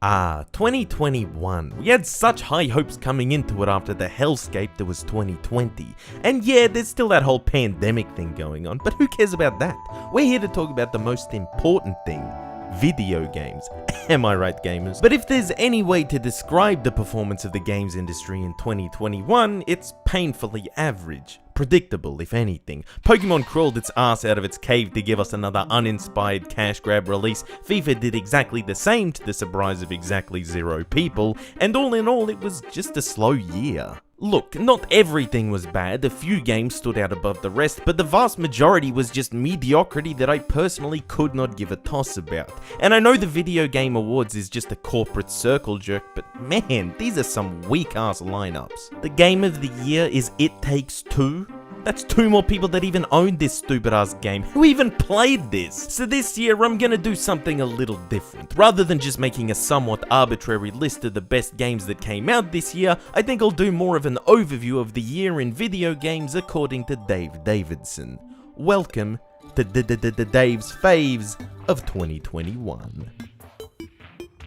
2021. We had such high hopes coming into it after the hellscape that was 2020. And yeah, there's still that whole pandemic thing going on, but who cares about that? We're here to talk about the most important thing: video games. Am I right, gamers? But if there's any way to describe the performance of the games industry in 2021, it's painfully average. Predictable, if anything. Pokemon crawled its ass out of its cave to give us another uninspired cash grab release. FIFA did exactly the same to the surprise of exactly 0 people, and all in all, it was just a slow year. Look, not everything was bad, a few games stood out above the rest, but the vast majority was just mediocrity that I personally could not give a toss about. And I know the Video Game Awards is just a corporate circle jerk, but man, these are some weak ass lineups. The game of the year is It Takes Two. That's 2 more people that even owned this stupid ass game. Who even played this? So this year I'm gonna do something a little different. Rather than just making a somewhat arbitrary list of the best games that came out this year, I think I'll do more of an overview of the year in video games according to Dave Davidson. Welcome to Dave's Faves of 2021.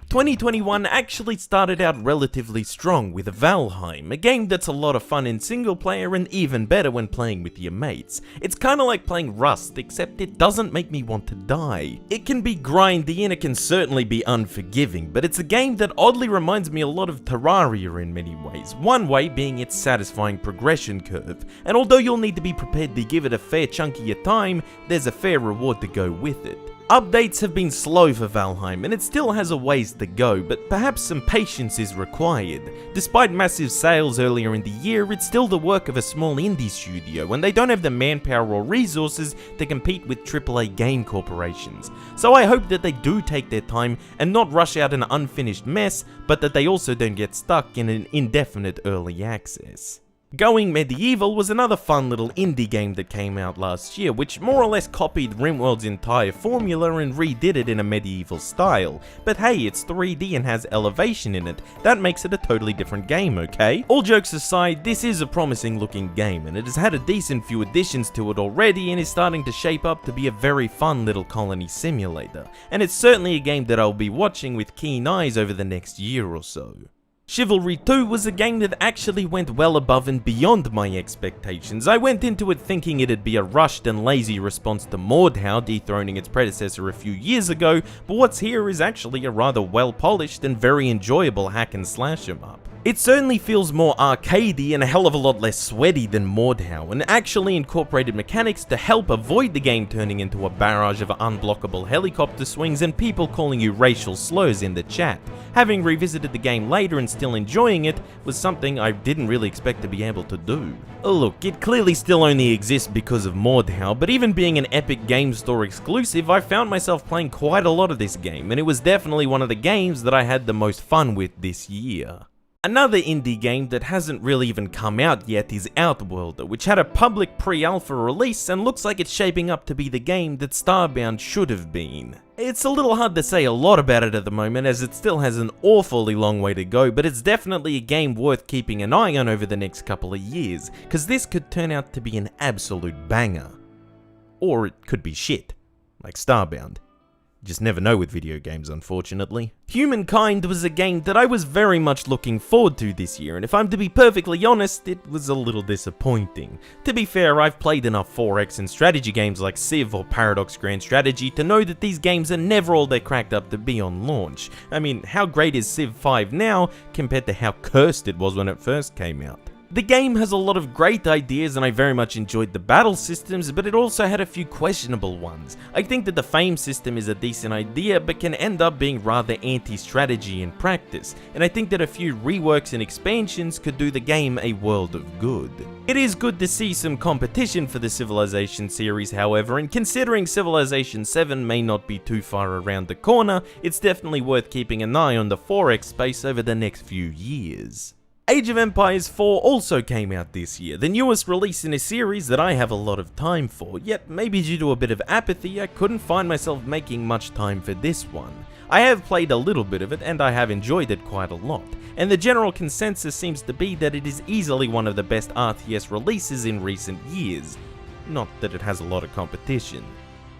2021 actually started out relatively strong with Valheim, a game that's a lot of fun in single player and even better when playing with your mates. It's kinda like playing Rust, except it doesn't make me want to die. It can be grindy and it can certainly be unforgiving, but it's a game that oddly reminds me a lot of Terraria in many ways, one way being its satisfying progression curve, and although you'll need to be prepared to give it a fair chunk of your time, there's a fair reward to go with it. Updates have been slow for Valheim, and it still has a ways to go, but perhaps some patience is required. Despite massive sales earlier in the year, it's still the work of a small indie studio, and they don't have the manpower or resources to compete with AAA game corporations. So I hope that they do take their time and not rush out an unfinished mess, but that they also don't get stuck in an indefinite early access. Going Medieval was another fun little indie game that came out last year, which more or less copied RimWorld's entire formula and redid it in a medieval style. But hey, it's 3D and has elevation in it. That makes it a totally different game, okay? All jokes aside, this is a promising looking game, and it has had a decent few additions to it already and is starting to shape up to be a very fun little colony simulator. And it's certainly a game that I'll be watching with keen eyes over the next year or so. Chivalry II was a game that actually went well above and beyond my expectations. I went into it thinking it'd be a rushed and lazy response to Mordhau dethroning its predecessor a few years ago, but what's here is actually a rather well polished and very enjoyable hack and slash 'em up. It certainly feels more arcadey and a hell of a lot less sweaty than Mordhau, and actually incorporated mechanics to help avoid the game turning into a barrage of unblockable helicopter swings and people calling you racial slurs in the chat. Having revisited the game later and still enjoying it was something I didn't really expect to be able to do. Look, it clearly still only exists because of Mordhau, but even being an Epic Game Store exclusive, I found myself playing quite a lot of this game, and it was definitely one of the games that I had the most fun with this year. Another indie game that hasn't really even come out yet is Outworlder, which had a public pre-alpha release and looks like it's shaping up to be the game that Starbound should have been. It's a little hard to say a lot about it at the moment as it still has an awfully long way to go, but it's definitely a game worth keeping an eye on over the next couple of years, cause this could turn out to be an absolute banger. Or it could be shit, like Starbound. Just never know with video games, unfortunately. Humankind was a game that I was very much looking forward to this year, and if I'm to be perfectly honest, it was a little disappointing. To be fair, I've played enough 4X and strategy games like Civ or Paradox Grand Strategy to know that these games are never all they're cracked up to be on launch. I mean, how great is Civ 5 now compared to how cursed it was when it first came out? The game has a lot of great ideas and I very much enjoyed the battle systems, but it also had a few questionable ones. I think that the fame system is a decent idea, but can end up being rather anti-strategy in practice, and I think that a few reworks and expansions could do the game a world of good. It is good to see some competition for the Civilization series, however, and considering Civilization 7 may not be too far around the corner, it's definitely worth keeping an eye on the 4X space over the next few years. Age of Empires 4 also came out this year, the newest release in a series that I have a lot of time for, yet maybe due to a bit of apathy I couldn't find myself making much time for this one. I have played a little bit of it and I have enjoyed it quite a lot, and the general consensus seems to be that it is easily one of the best RTS releases in recent years, not that it has a lot of competition.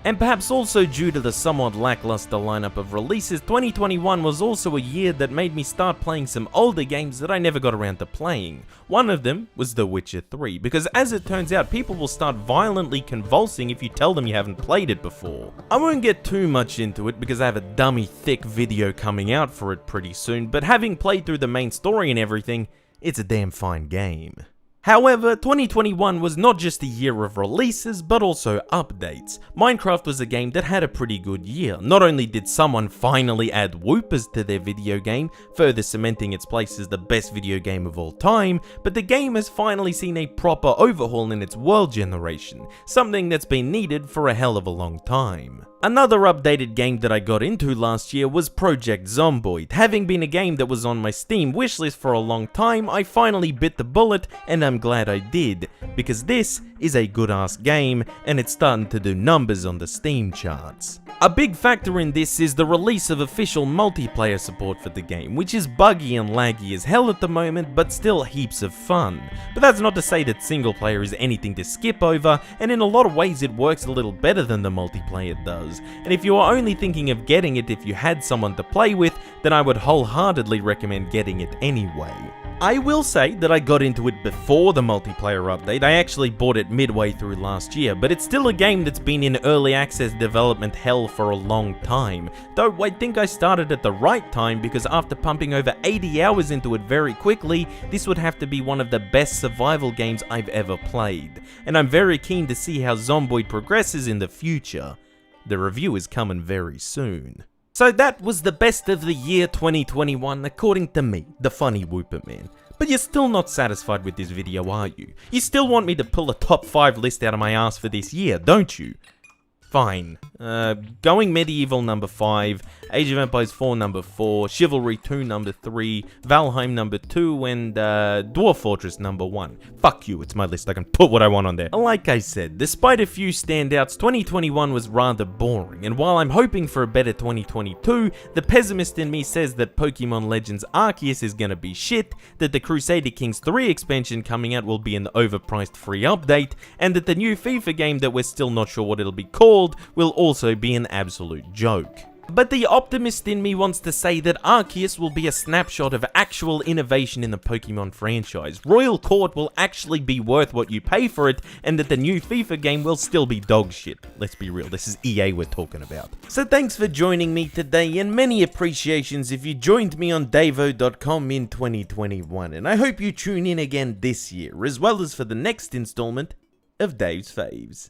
And perhaps also due to the somewhat lackluster lineup of releases, 2021 was also a year that made me start playing some older games that I never got around to playing. One of them was The Witcher 3, because as it turns out, people will start violently convulsing if you tell them you haven't played it before. I won't get too much into it because I have a dummy thick video coming out for it pretty soon, but having played through the main story and everything, it's a damn fine game. However, 2021 was not just a year of releases, but also updates. Minecraft was a game that had a pretty good year. Not only did someone finally add whoopers to their video game, further cementing its place as the best video game of all time, but the game has finally seen a proper overhaul in its world generation, something that's been needed for a hell of a long time. Another updated game that I got into last year was Project Zomboid. Having been a game that was on my Steam wishlist for a long time, I finally bit the bullet, and I'm glad I did, because this is a good ass game, and it's starting to do numbers on the Steam charts. A big factor in this is the release of official multiplayer support for the game, which is buggy and laggy as hell at the moment, but still heaps of fun. But that's not to say that single player is anything to skip over, and in a lot of ways it works a little better than the multiplayer does. And if you are only thinking of getting it if you had someone to play with, then I would wholeheartedly recommend getting it anyway. I will say that I got into it before the multiplayer update. I actually bought it midway through last year, but it's still a game that's been in early access development hell for a long time. Though I think I started at the right time, because after pumping over 80 hours into it very quickly, this would have to be one of the best survival games I've ever played. And I'm very keen to see how Zomboid progresses in the future. The review is coming very soon. So that was the best of the year 2021 according to me, the funny Whooper Man. But you're still not satisfied with this video, are you? You still want me to pull a top 5 list out of my ass for this year, don't you? Fine. Going Medieval number 5, Age of Empires 4 number 4, Chivalry II number 3, Valheim number 2, and Dwarf Fortress number 1. Fuck you, it's my list, I can put what I want on there. Like I said, despite a few standouts, 2021 was rather boring, and while I'm hoping for a better 2022, the pessimist in me says that Pokemon Legends Arceus is gonna be shit, that the Crusader Kings 3 expansion coming out will be an overpriced free update, and that the new FIFA game that we're still not sure what it'll be called will also be an absolute joke. But the optimist in me wants to say that Arceus will be a snapshot of actual innovation in the Pokemon franchise. Royal Court will actually be worth what you pay for it, and that the new FIFA game will still be dog shit. Let's be real, this is EA we're talking about. So thanks for joining me today, and many appreciations if you joined me on Davo.com in 2021, and I hope you tune in again this year, as well as for the next installment of Dave's Faves.